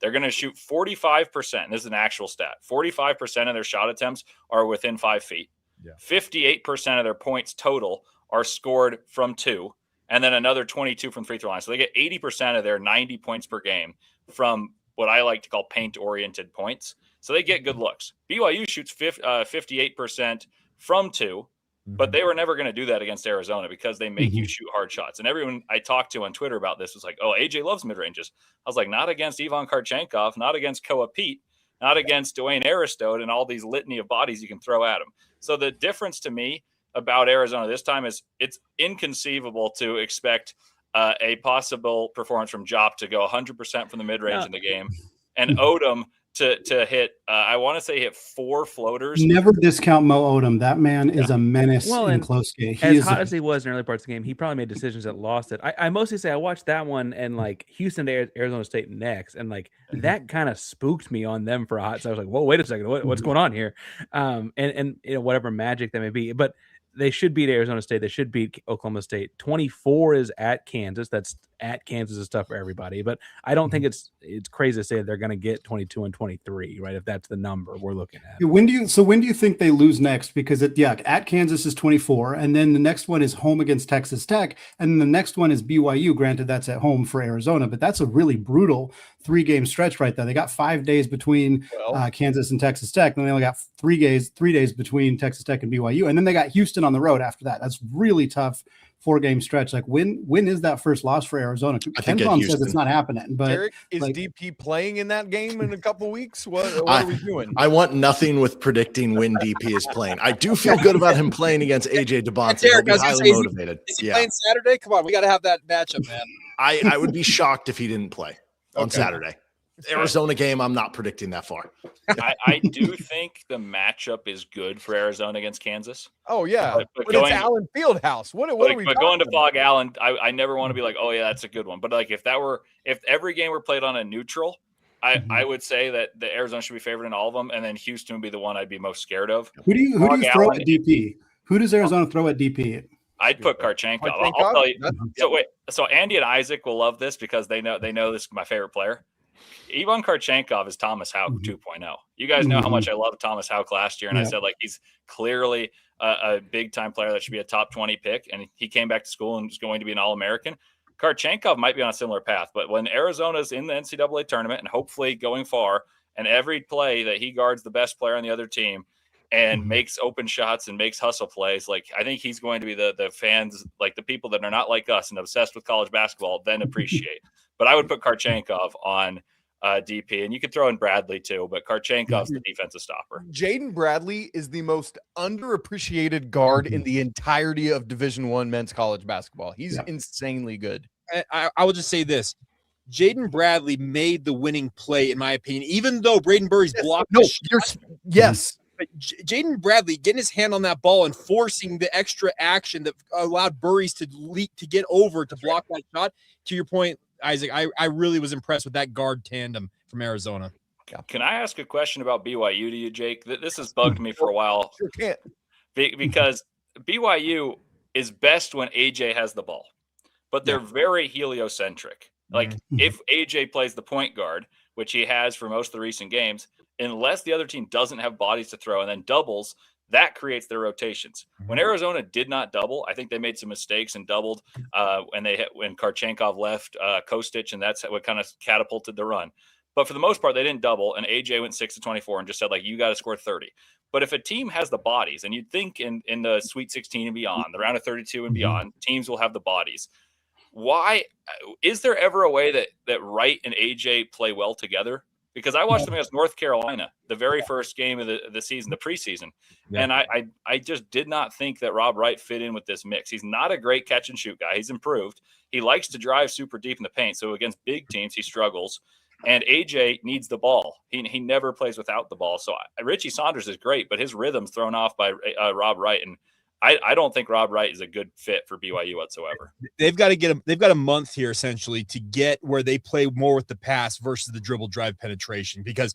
They're going to shoot 45%. This is an actual stat. 45% of their shot attempts are within 5 feet. Yeah. 58% of their points total are scored from 2, and then another 22 from free throw line. So they get 80% of their 90 points per game from what I like to call paint-oriented points. So they get good looks. BYU shoots 58% from 2, but they were never going to do that against Arizona because they make you shoot hard shots. And everyone I talked to on Twitter about this was like, oh, AJ loves mid-ranges. I was like, not against Ivan Karchenkov, not against Koa Pete, not against Dwayne Aristode and all these litany of bodies you can throw at him. So the difference to me about Arizona this time is it's inconceivable to expect a possible performance from Diop to go 100% from the mid-range in the game, and Odom to hit, I want to say hit 4 floaters. Never discount Mo Odom. That man is a menace in close game. As hot as he was in early parts of the game, he probably made decisions that lost it. I mostly say I watched that one and like Houston to Arizona State next, and like that kind of spooked me on them for a hot. So I was like, whoa, wait a second, what's going on here? And you know, whatever magic that may be, but they should beat Arizona State. They should beat Oklahoma State. 24 is at Kansas. That's at Kansas is tough for everybody. But I don't think it's crazy to say they're going to get 22 and 23, right? If that's the number we're looking at. When do you think they lose next? Because at Kansas is 24, and then the next one is home against Texas Tech, and then the next one is BYU. Granted, that's at home for Arizona, but that's a really brutal 3-game stretch right there. They got 5 days between Kansas and Texas Tech, and they only got 3 days between Texas Tech and BYU, and then they got Houston on the road after that. That's really tough 4-game stretch. Like when is that first loss for Arizona? Ken Pom says it's not happening, but Derek, is like, DP playing in that game in a couple weeks? What are we doing? I want nothing with predicting when DP is playing. I do feel good about him playing against AJ DeBonte. Derek, He'll be highly motivated. Is he playing Saturday? Come on, we got to have that matchup, man. I would be shocked if he didn't play on Saturday. Arizona game, I'm not predicting that far. I do think the matchup is good for Arizona against Kansas. Oh yeah, but it's Allen Fieldhouse. What are we? But going to Fog Allen, I never want to be like, oh yeah, that's a good one. But like if every game were played on a neutral, I would say that the Arizona should be favored in all of them, and then Houston would be the one I'd be most scared of. Who do you throw at DP? Who does Arizona throw at DP? I'd put Karchenkov. I'll tell you. So Andy and Isaac will love this because they know this is my favorite player. Ivan Karchenkov is Thomas Houck 2.0. You guys know how much I loved Thomas Houck last year, and I said like he's clearly a big time player that should be a top 20 pick, and he came back to school and is going to be an All-American. Karchenkov might be on a similar path, but when Arizona's in the NCAA tournament and hopefully going far, and every play that he guards the best player on the other team and makes open shots and makes hustle plays, like I think he's going to be the fans, like the people that are not like us and obsessed with college basketball, then appreciate. But I would put Karchenkov on DP, and you could throw in Bradley too, but Karchenkov's the defensive stopper. Jaden Bradley is the most underappreciated guard in the entirety of Division I men's college basketball. He's insanely good. I will just say this. Jaden Bradley made the winning play, in my opinion, even though Braden Burry's blocked. Yes. But Jaden Bradley getting his hand on that ball and forcing the extra action that allowed Burry's to get over to block that shot. To your point, Isaac, I really was impressed with that guard tandem from Arizona. Can I ask a question about BYU to you, Jake? This has bugged me for a while. Sure can. Because BYU is best when AJ has the ball, but they're very heliocentric. Like if AJ plays the point guard, which he has for most of the recent games, unless the other team doesn't have bodies to throw and then doubles, that creates their rotations. When Arizona did not double, I think they made some mistakes and doubled when Karchenkov left Kostic, and that's what kind of catapulted the run. But for the most part, they didn't double, and AJ went 6 of 24 and just said, like, you got to score 30. But if a team has the bodies, and you'd think in the Sweet 16 and beyond, the round of 32 and beyond, teams will have the bodies. Why is there ever a way that Wright and AJ play well together? Because I watched them against North Carolina, the very first game of the season, the preseason. And I just did not think that Rob Wright fit in with this mix. He's not a great catch and shoot guy. He's improved. He likes to drive super deep in the paint. So against big teams, he struggles. And AJ needs the ball. He never plays without the ball. So Richie Saunders is great, but his rhythm's thrown off by Rob Wright. And I don't think Rob Wright is a good fit for BYU whatsoever. They've got a month here essentially to get where they play more with the pass versus the dribble drive penetration, because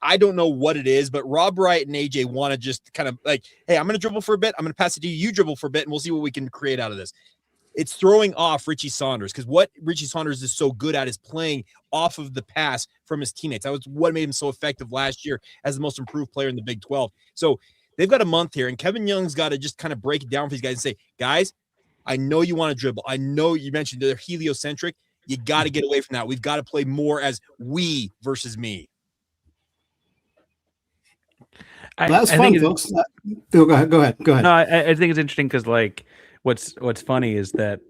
I don't know what it is, but Rob Wright and AJ want to just kind of like, hey, I'm going to dribble for a bit. I'm going to pass it to you. You dribble for a bit and we'll see what we can create out of this. It's throwing off Richie Saunders, because what Richie Saunders is so good at is playing off of the pass from his teammates. That was what made him so effective last year as the most improved player in the Big 12. So they've got a month here, and Kevin Young's got to just kind of break it down for these guys and say, guys, I know you want to dribble. I know you mentioned they're heliocentric. You got to get away from that. We've got to play more as we versus me. That's fun, folks. Phil, go ahead. No, I think it's interesting because, like, what's funny is that,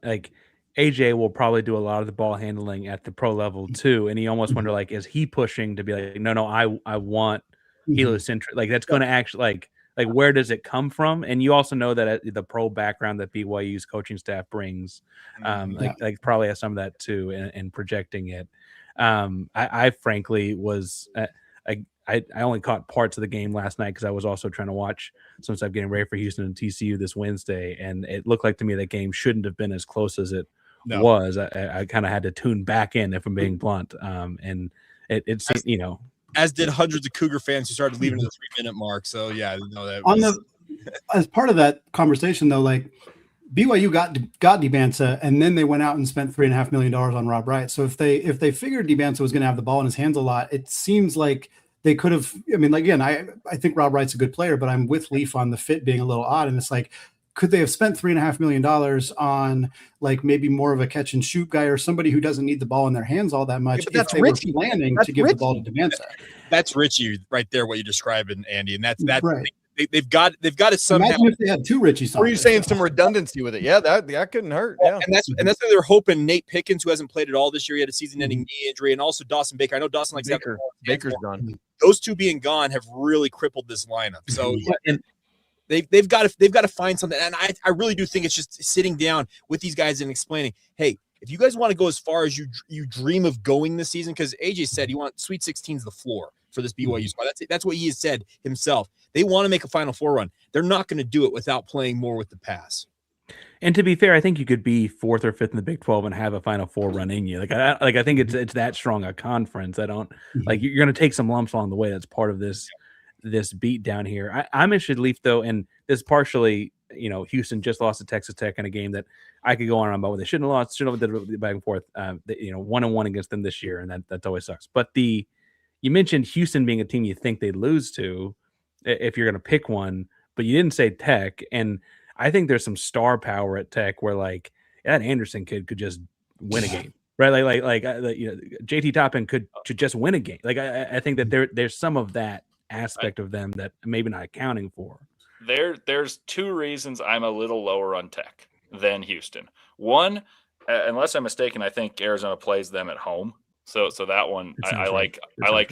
like, AJ will probably do a lot of the ball handling at the pro level too, and you almost wonder, like, is he pushing to be like, no, I want heliocentric, like that's going to actually like where does it come from? And you also know that the pro background that BYU's coaching staff brings, like probably has some of that too, and projecting it. I frankly was I only caught parts of the game last night because I was also trying to watch some stuff getting ready for Houston and TCU this Wednesday, and it looked like to me that game shouldn't have been as close as it was. I kind of had to tune back in, if I'm being blunt, and it's you know. As did hundreds of Cougar fans who started leaving at the 3-minute mark. So yeah, no, that was... as part of that conversation though, like BYU got DeBanza, and then they went out and spent $3.5 million on Rob Wright. So if they figured DeBanza was going to have the ball in his hands a lot, it seems like they could have. I mean, again, I think Rob Wright's a good player, but I'm with Leaf on the fit being a little odd, and it's like, could they have spent $3.5 million on like maybe more of a catch and shoot guy or somebody who doesn't need the ball in their hands all that much? Yeah, if they were planning to give the ball to DeBanza. That's Richie right there, what you described, Andy, and that's right. they've got to somehow. Imagine if they had two Richie Saunders. Were you saying some redundancy with it? Yeah, that couldn't hurt. Yeah, and that's why they're hoping Nate Pickens, who hasn't played at all this year, he had a season-ending knee injury, and also Dawson Baker. I know Dawson likes Baker's gone. Those two being gone have really crippled this lineup. So and they've got to find something. And I really do think it's just sitting down with these guys and explaining, hey, if you guys want to go as far as you dream of going this season, because AJ said you want Sweet 16's the floor for this BYU squad. That's what he has said himself. They want to make a Final Four run. They're not going to do it without playing more with the pass. And to be fair, I think you could be 4th or 5th in the Big 12 and have a Final Four run in you. I think it's that strong a conference. I don't like you're going to take some lumps along the way. That's part of this beat down here. I'm interested, Leaf, though, and this partially, Houston just lost to Texas Tech in a game that I could go on about what they shouldn't have lost, shouldn't have did back and forth. 1-1 against them this year, and that always sucks. But you mentioned Houston being a team you think they'd lose to if you're going to pick one, but you didn't say Tech, and I think there's some star power at Tech where that Anderson kid could just win a game, right? JT Toppin could just win a game. I think that there's some of that aspect of them that maybe not accounting for. There's two reasons I'm a little lower on Tech than Houston. One, unless I'm mistaken, I think Arizona plays them at home. So that one I like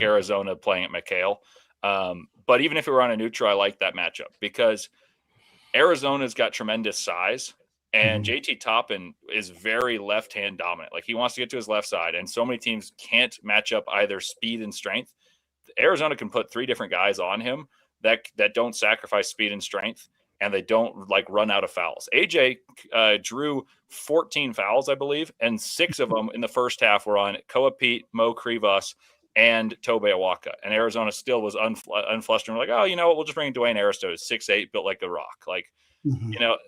Arizona playing at McHale. But even if it were on a neutral, I like that matchup because Arizona's got tremendous size, and JT Toppin is very left-hand dominant. He wants to get to his left side, and so many teams can't match up either speed and strength. Arizona can put 3 different guys on him that don't sacrifice speed and strength, and they don't run out of fouls. AJ drew 14 fouls, I believe, and 6 of them in the first half were on Koa Pete, Mo Krivas, and Tobe Awaka. And Arizona still was unflustered. We're like, we'll just bring Dwayne Aristotle, 6'8", built like a rock.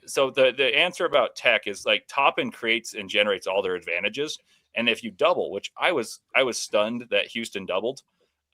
So the answer about Tech is Toppin creates and generates all their advantages. And if you double, which I was stunned that Houston doubled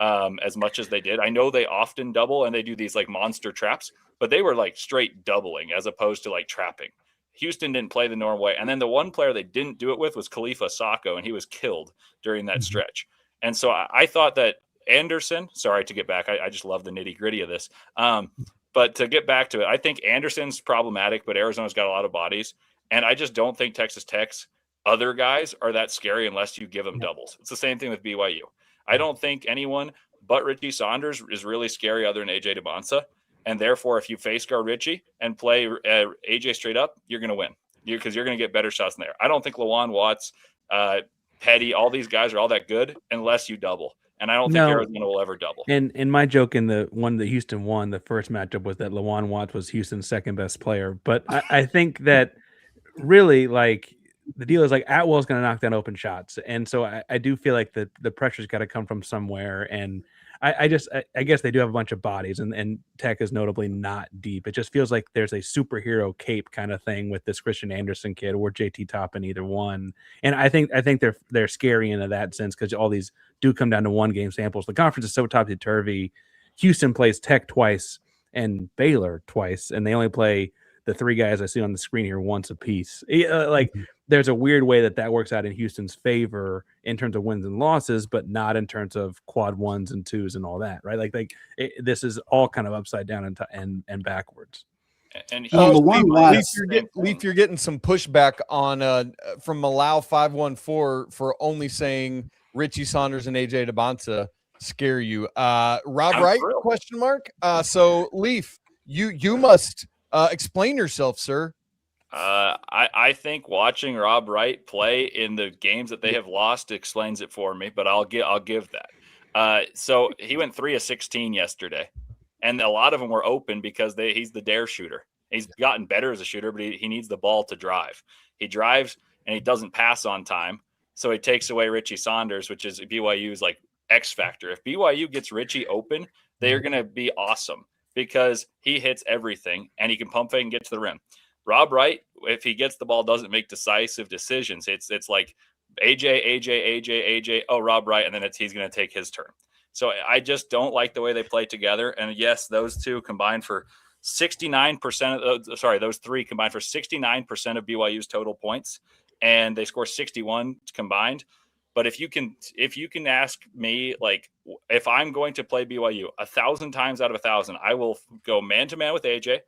as much as they did. I know they often double and they do these monster traps, but they were straight doubling as opposed to trapping. Houston didn't play the normal way. And then the one player they didn't do it with was Khalifa Sacco, and he was killed during that stretch. And so I thought that Anderson, sorry to get back, I just love the nitty gritty of this. But to get back to it, I think Anderson's problematic, but Arizona's got a lot of bodies. And I just don't think Texas Tech's other guys are that scary unless you give them doubles. It's the same thing with BYU. I don't think anyone but Richie Saunders is really scary other than AJ DeBonsa. And therefore, if you face guard Richie and play AJ straight up, you're going to win because you're going to get better shots in there. I don't think Lawan Watts, Petty, all these guys are all that good unless you double. And I don't think Arizona will ever double. And my joke in the one that Houston won, the first matchup, was that Lawan Watts was Houston's second best player. But I think that really the deal is Atwell's going to knock down open shots. And so I do feel like the pressure's got to come from somewhere. And I guess they do have a bunch of bodies, and Tech is notably not deep. It just feels like there's a superhero cape kind of thing with this Christian Anderson kid or JT Toppin, either one. And I think they're scary in that sense because all these do come down to 1-game samples. The conference is so topsy-turvy. Houston plays Tech twice and Baylor twice, and they only play the 3 guys I see on the screen here once a piece. There's a weird way that works out in Houston's favor in terms of wins and losses, but not in terms of quad 1s and 2s and all that, right? This is all kind of upside down and backwards. And Leaf, you're getting some pushback on from Malau 514 for only saying Richie Saunders and AJ DeBonsa scare you. Rob Wright? Question mark. So Leaf, you must explain yourself, sir. I think watching Rob Wright play in the games that they have lost explains it for me, but I'll give that. So he went 3 of 16 yesterday, and a lot of them were open because he's the dare shooter. He's gotten better as a shooter, but he needs the ball to drive. He drives and he doesn't pass on time, so he takes away Richie Saunders, which is BYU's X factor. If BYU gets Richie open, they are going to be awesome because he hits everything and he can pump fake and get to the rim. Rob Wright, if he gets the ball, doesn't make decisive decisions. It's like AJ, oh, Rob Wright, and then he's going to take his turn. So I just don't like the way they play together. And yes, those two combined for 69% of those 3 combined for 69% of BYU's total points, and they score 61 combined. But if you can ask me, like, if I'm going to play BYU 1,000 times out of 1,000, I will go man to man with AJ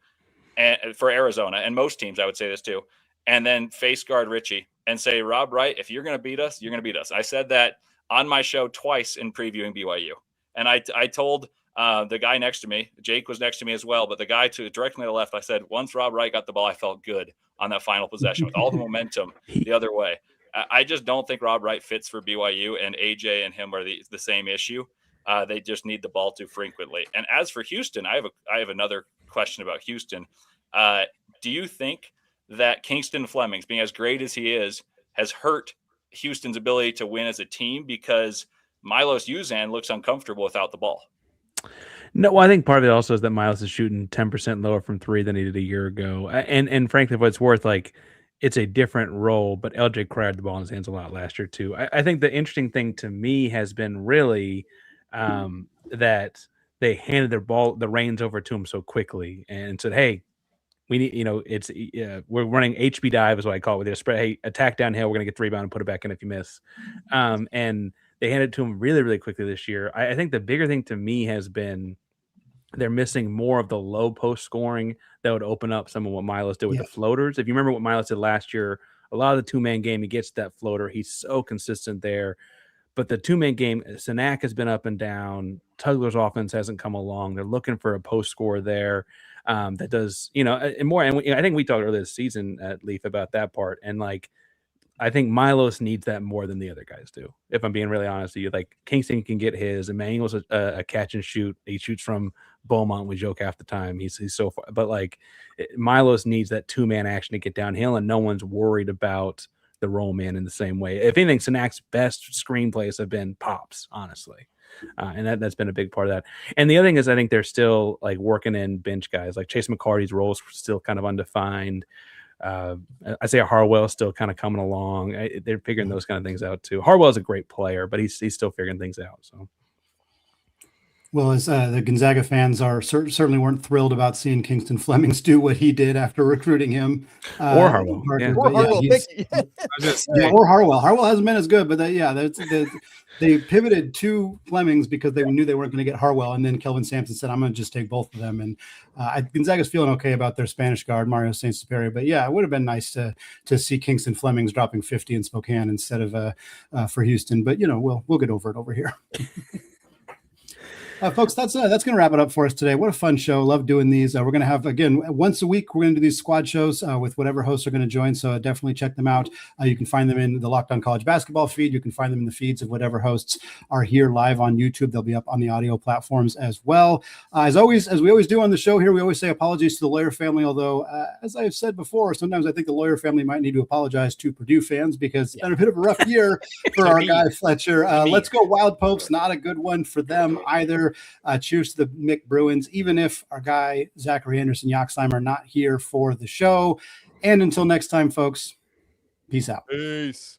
and for Arizona, and most teams, I would say this too, and then face guard Richie and say, Rob Wright, if you're going to beat us, you're going to beat us. I said that on my show twice in previewing BYU. And I told the guy next to me, Jake was next to me as well, but the guy directly to the left, I said, once Rob Wright got the ball, I felt good on that final possession with all the momentum the other way. I just don't think Rob Wright fits for BYU, and AJ and him are the same issue. They just need the ball too frequently. And as for Houston, I have another question about Houston. Do you think that Kingston Flemings, being as great as he is, has hurt Houston's ability to win as a team because Milos Uzan looks uncomfortable without the ball? No, well, I think part of it also is that Milos is shooting 10% lower from three than he did a year ago. And frankly, for what it's worth, like, it's a different role, but LJ Cryer had the ball in his hands a lot last year too. I think the interesting thing to me has been really that they handed the reins over to him so quickly and said, hey, we need, we're running HB dive is what I call it. With their spread, hey, attack downhill, we're going to get the rebound and put it back in if you miss. And they handed it to him really, really quickly this year. I think the bigger thing to me has been they're missing more of the low post scoring that would open up some of what Milos did with the floaters. If you remember what Milos did last year, a lot of the two-man game, he gets that floater. He's so consistent there. But the two-man game, Sanak has been up and down. Tugler's offense hasn't come along. They're looking for a post score there that does, and more. And I think we talked earlier this season at Leaf about that part. And like, I think Milos needs that more than the other guys do. If I'm being really honest with you, like Kingston can get his. Emmanuel's a catch and shoot. He shoots from Beaumont. We joke half the time. He's so far, but like Milos needs that two-man action to get downhill, and no one's worried about the roll man in the same way. If anything, Sanak's best screenplays have been pops, honestly. And that's been a big part of that. And the other thing is, I think they're still like working in bench guys. Like Chase McCarty's role is still kind of undefined. Isaiah Harwell is still kind of coming along. They're figuring those kind of things out too. Harwell is a great player, but he's still figuring things out. So. Well, as the Gonzaga fans are certainly weren't thrilled about seeing Kingston Flemings do what he did after recruiting him. Or Harwell. Or Harwell. Harwell hasn't been as good, but they pivoted to Flemings because they knew they weren't going to get Harwell. And then Kelvin Sampson said, I'm going to just take both of them. And Gonzaga's feeling okay about their Spanish guard, Mario Saint-Superior. But yeah, it would have been nice to see Kingston Flemings dropping 50 in Spokane instead of for Houston. But, we'll get over it over here. Folks, that's going to wrap it up for us today. What a fun show. Love doing these. We're going to have, again, once a week, we're going to do these squad shows with whatever hosts are going to join. So definitely check them out. You can find them in the Locked On College Basketball feed. You can find them in the feeds of whatever hosts are here live on YouTube. They'll be up on the audio platforms as well. As we always do on the show here, we always say apologies to the Lawyer family. Although, as I've said before, sometimes I think the Lawyer family might need to apologize to Purdue fans because it's been a bit of a rough year for our guy Fletcher. Let's go Wild Popes. Not a good one for them either. Cheers to the Mick Bruins, even if our guy Zachary Anderson-Yaxheim are not here for the show. And until next time, folks, peace out. Peace.